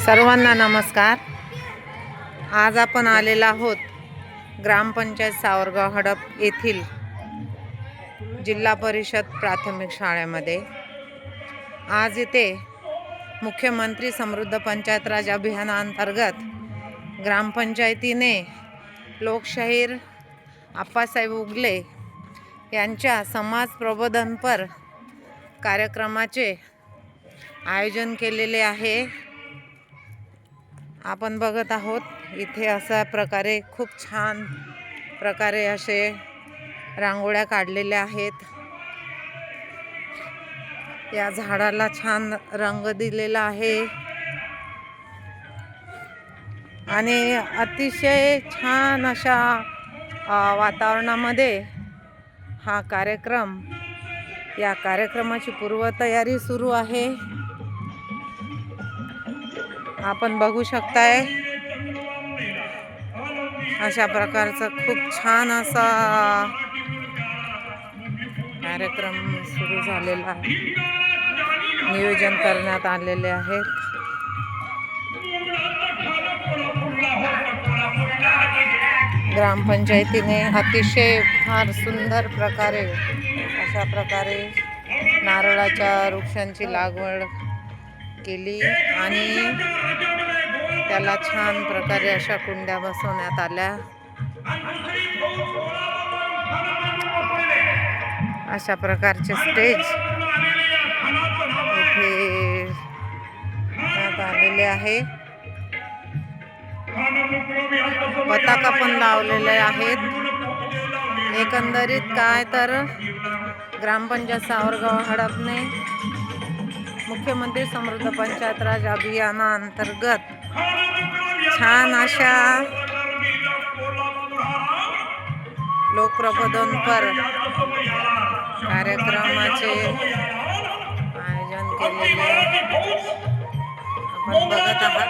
सर्वांना नमस्कार। आज आपण आलेलो आहोत ग्रामपंचायत सावरगाव हडप येथील जिल्हा परिषद प्राथमिक शाळेमध्ये। आज इथे मुख्यमंत्री समृद्ध पंचायत राज अभियानांतर्गत ग्रामपंचायतीने लोकशाहीर आप्पासाहेब उगले यांच्या समाज प्रबोधनपर कार्यक्रमाचे आयोजन केलेले आहे। आपण बघत आहोत इथे अशा प्रकारे खूप छान प्रकारे असे रांगोळ्या काढलेल्या आहेत। या झाडाला छान रंग दिलेला आहे आणि अतिशय छान अशा वातावरणामध्ये हा कार्यक्रम या कार्यक्रमाची पूर्वतयारी सुरू आहे। आपण बघू शकताय अशा प्रकारचा खूप छान असा कार्यक्रम सुरू झालेला आहे। नियोजन करण्यात आलेले आहे। ग्रामपंचायतीने अतिशय फार सुंदर प्रकारे अशा प्रकारे नारळाच्या वृक्षांची लागवड केली आणि त्याला छान प्रकारे अशा कुंड्या बसवण्यात आल्या। अशा प्रकारचे स्टेज इथे आलेले आहे। पताका पण लावलेले आहेत। एकंदरीत काय तर ग्रामपंचायत सावरगाव हडपने मुख्यमंत्री समृद्ध पंचायत राज अभियानांतर्गत छान अशा लोकप्रबोधनपर कार्यक्रमाचे आयोजन केलेले आपण बघत आहात।